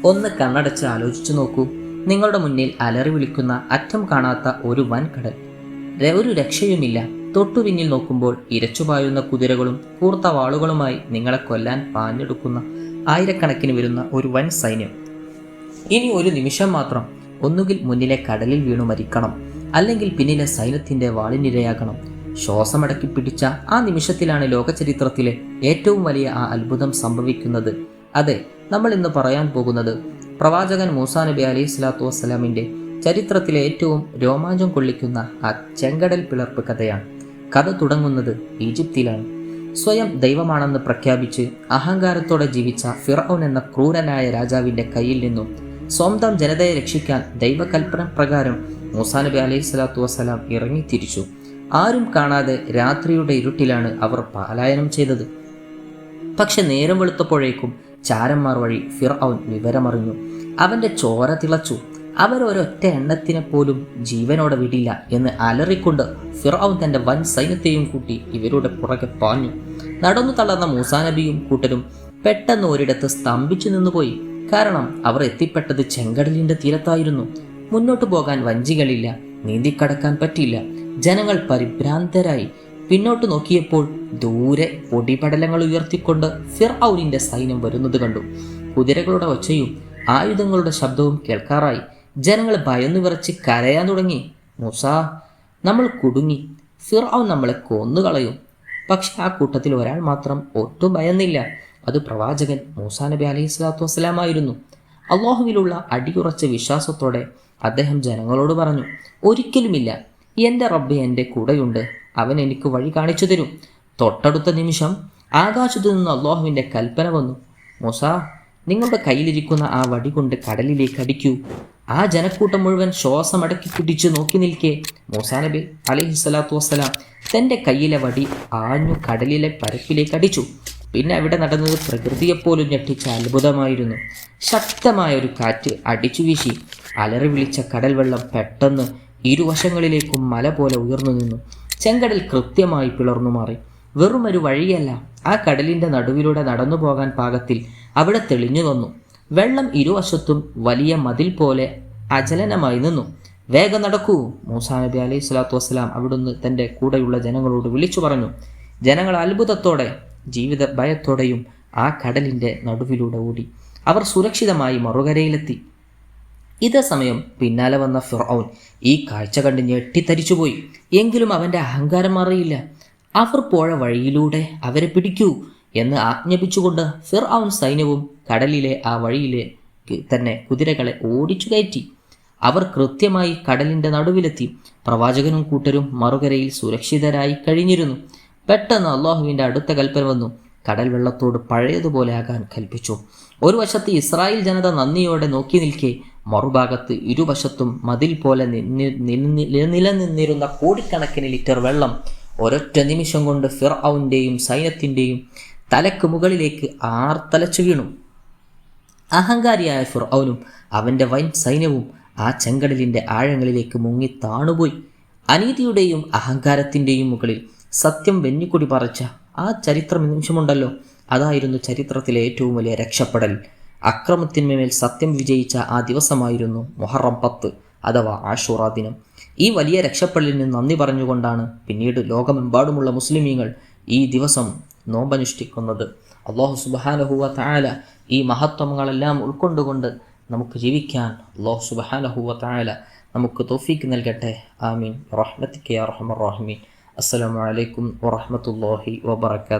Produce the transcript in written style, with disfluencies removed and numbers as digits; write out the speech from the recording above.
ഒന്ന് കണ്ണടച്ച് ആലോചിച്ചു നോക്കൂ. നിങ്ങളുടെ മുന്നിൽ അലറി വിളിക്കുന്ന അറ്റം കാണാത്ത ഒരു വൻകടൽ. ഒരു രക്ഷയുമില്ല. തൊട്ടുപിന്നിൽ നോക്കുമ്പോൾ ഇരച്ചുപായുന്ന കുതിരകളും കൂർത്ത വാളുകളുമായി നിങ്ങളെ കൊല്ലാൻ പാഞ്ഞെടുക്കുന്ന ആയിരക്കണക്കിന് വരുന്ന ഒരു വൻ സൈന്യം. ഇനി ഒരു നിമിഷം മാത്രം. ഒന്നുകിൽ മുന്നിലെ കടലിൽ വീണു മരിക്കണം, അല്ലെങ്കിൽ പിന്നിലെ സൈന്യത്തിന്റെ വാളിനിരയാകണം. ശ്വാസമടക്കി പിടിച്ച ആ നിമിഷത്തിലാണ് ലോകചരിത്രത്തിലെ ഏറ്റവും വലിയ ആ അത്ഭുതം സംഭവിക്കുന്നത്. അതെ, നമ്മൾ ഇന്ന് പറയാൻ പോകുന്നത് പ്രവാചകൻ മൂസാ നബി അലൈഹി സ്വലാത്തു വസ്സലാമിന്റെ ചരിത്രത്തിലെ ഏറ്റവും രോമാഞ്ചം കൊള്ളിക്കുന്ന ആ ചെങ്കടൽ പിളർപ്പ് കഥയാണ്. കഥ തുടങ്ങുന്നത് ഈജിപ്തിലാണ്. സ്വയം ദൈവമാണെന്ന് പ്രഖ്യാപിച്ച് അഹങ്കാരത്തോടെ ജീവിച്ച ഫിർഔൻ എന്ന ക്രൂരനായ രാജാവിന്റെ കയ്യിൽ നിന്നും സ്വന്തം ജനതയെ രക്ഷിക്കാൻ ദൈവകൽപ്പന പ്രകാരം മൂസാ നബി അലൈഹി സ്വലാത്തു വസ്സലാം ഇറങ്ങിത്തിരിച്ചു. ആരും കാണാതെ രാത്രിയുടെ ഇരുട്ടിലാണ് അവർ പലായനം ചെയ്തത്. പക്ഷെ നേരം വെളുത്തപ്പോഴേക്കും ചാരന്മാർ വഴി ഫിർഔൻ വിവരമറിഞ്ഞു. അവന്റെ ചോര തിളച്ചു. അവരൊരൊറ്റ എണ്ണത്തിനെ പോലും ജീവനോടെ വിടില്ല എന്ന് അലറിക്കൊണ്ട് ഫിർഔൻ തന്റെ വൻ സൈന്യത്തെയും കൂട്ടി ഇവരുടെ പുറകെ പാഞ്ഞു. നടന്നു തളർന്ന മൂസാ നബിയും കൂട്ടരും പെട്ടെന്ന് ഒരിടത്ത് സ്തംഭിച്ചു നിന്നുപോയി. കാരണം അവർ എത്തിപ്പെട്ടത് ചെങ്കടലിന്റെ തീരത്തായിരുന്നു. മുന്നോട്ടു പോകാൻ വഞ്ചികളില്ല, നീന്തിക്കടക്കാൻ പറ്റില്ല. ജനങ്ങൾ പരിഭ്രാന്തരായി. പിന്നോട്ട് നോക്കിയപ്പോൾ ദൂരെ പൊടിപടലങ്ങൾ ഉയർത്തിക്കൊണ്ട് ഫിർഔനിന്റെ സൈന്യം വരുന്നത് കണ്ടു. കുതിരകളുടെ ഒച്ചയും ആയുധങ്ങളുടെ ശബ്ദവും കേൾക്കാറായി. ജനങ്ങൾ ഭയന്നു വിറച്ച് കരയാൻ തുടങ്ങി. മൂസാ, നമ്മൾ കുടുങ്ങി, ഫിർഔൻ നമ്മളെ കൊന്നുകളയും. പക്ഷെ ആ കൂട്ടത്തിൽ ഒരാൾ മാത്രം ഒട്ടും ഭയന്നില്ല. അത് പ്രവാചകൻ മൂസാ നബി അലൈഹി സ്വലാത്തു വസ്സലാമായിരുന്നു. അള്ളാഹുവിലുള്ള അടിയുറച്ച വിശ്വാസത്തോടെ അദ്ദേഹം ജനങ്ങളോട് പറഞ്ഞു, ഒരിക്കലുമില്ല, എൻ്റെ റബ്ബ് എൻ്റെ കൂടെയുണ്ട്, അവൻ എനിക്ക് വഴി കാണിച്ചു തരും. തൊട്ടടുത്ത നിമിഷം ആകാശത്തു നിന്ന് അള്ളാഹുവിൻ്റെ കൽപ്പന വന്നു, മൂസാ, നിങ്ങളുടെ കയ്യിലിരിക്കുന്ന ആ വടി കൊണ്ട് കടലിലേക്ക് അടിക്കൂ. ആ ജനക്കൂട്ടം മുഴുവൻ ശ്വാസമടക്കി പിടിച്ച് നോക്കി നിൽക്കെ മൂസാ നബി അലൈഹി സ്വലാത്തു വസ്സലാം തൻ്റെ കയ്യിലെ വടി ആഞ്ഞു കടലിലെ പരപ്പിലേക്ക് അടിച്ചു. പിന്നെ അവിടെ നടന്നത് പ്രകൃതിയെപ്പോലും ഞെട്ടിച്ച അത്ഭുതമായിരുന്നു. ശക്തമായ ഒരു കാറ്റ് അടിച്ചു വീശി. അലറി വിളിച്ച കടൽ വെള്ളം പെട്ടെന്ന് ഇരുവശങ്ങളിലേക്കും മല പോലെ ഉയർന്നു നിന്നു. ചെങ്കടൽ കൃത്യമായി പിളർന്നു മാറി. വെറുമൊരു വഴിയല്ല, ആ കടലിന്റെ നടുവിലൂടെ നടന്നു പോകാൻ പാകത്തിൽ അവിടെ തെളിഞ്ഞു വന്നു. വെള്ളം ഇരുവശത്തും വലിയ മതിൽ പോലെ അചലനമായി നിന്നു. വേഗം നടക്കൂ, മൂസാ നബി അലൈഹി സ്വലാത്തു വസ്സലാം അവിടുന്ന് തൻ്റെ കൂടെയുള്ള ജനങ്ങളോട് വിളിച്ചു പറഞ്ഞു. ജനങ്ങൾ അത്ഭുതത്തോടെ ജീവിത ഭയത്തോടെയും ആ കടലിന്റെ നടുവിലൂടെ ഓടി. അവർ സുരക്ഷിതമായി മറുകരയിലെത്തി. ഇതേ സമയം പിന്നാലെ വന്ന ഫിർഔൻ ഈ കാഴ്ച കണ്ട് ഞെട്ടിത്തരിച്ചുപോയി. എങ്കിലും അവന്റെ അഹങ്കാരം മാറിയില്ല. അവർ പോയ വഴിയിലൂടെ അവരെ പിടിക്കൂ എന്ന് ആജ്ഞാപിച്ചുകൊണ്ട് ഫിർഔൻ സൈന്യവും കടലിലെ ആ വഴിയിലെ തന്നെ കുതിരകളെ ഓടിച്ചു കയറ്റി. അവർ കൃത്യമായി കടലിന്റെ നടുവിലെത്തി. പ്രവാചകനും കൂട്ടരും മറുകരയിൽ സുരക്ഷിതരായി കഴിഞ്ഞിരുന്നു. പെട്ടെന്ന് അള്ളാഹുവിന്റെ അടുത്ത കൽപ്പന വന്നു. കടൽ വെള്ളത്തോട് പഴയതുപോലെ ആകാൻ കൽപ്പിച്ചു. ഒരു വശത്ത് ഇസ്രായേൽ ജനത നന്ദിയോടെ നോക്കി നിൽക്കെ, മറുഭാഗത്ത് ഇരുവശത്തും മതിൽ പോലെ നിലനിന്നിരുന്ന കോടിക്കണക്കിന് ലിറ്റർ വെള്ളം ഒരൊറ്റ നിമിഷം കൊണ്ട് ഫിർഔന്റെയും സൈന്യത്തിന്റെയും തലക്ക് മുകളിലേക്ക് ആർത്തലച്ചു വീണു. അഹങ്കാരിയായ ഫിർഔനും അവന്റെ വൻ സൈന്യവും ആ ചെങ്കടലിന്റെ ആഴങ്ങളിലേക്ക് മുങ്ങി താണുപോയി. അനീതിയുടെയും അഹങ്കാരത്തിന്റെയും മുകളിൽ സത്യം വെന്നിക്കൊടി പറിച്ച ആ ചരിത്ര നിമിഷമുണ്ടല്ലോ, അതായിരുന്നു ചരിത്രത്തിലെ ഏറ്റവും വലിയ രക്ഷപ്പെടൽ. അക്രമത്തിന്മേൽ സത്യം വിജയിച്ച ആ ദിവസമായിരുന്നു മുഹറം 10 അഥവാ ആഷൂറ ദിനം. ഈ വലിയ രക്ഷപ്പെടലിന് നന്ദി പറഞ്ഞുകൊണ്ടാണ് പിന്നീട് ലോകമെമ്പാടുമുള്ള മുസ്ലിമീങ്ങൾ ഈ ദിവസം നോമ്പനുഷ്ഠിക്കുന്നത്. അല്ലാഹു സുബ്ഹാനഹു വ തആല ഈ മഹത്വങ്ങളെല്ലാം ഉൾക്കൊണ്ടുകൊണ്ട് നമുക്ക് ജീവിക്കാൻ അല്ലാഹു സുബ്ഹാനഹു വ തആല നമുക്ക് തൗഫീക്ക് നൽകട്ടെ. ആമീൻ. റഹ്മതിക യാ അർഹമർ റഹീമീൻ. അസ്സലാമു അലൈക്കും വറഹ്മത്തുള്ളാഹി വബറകാതുഹു.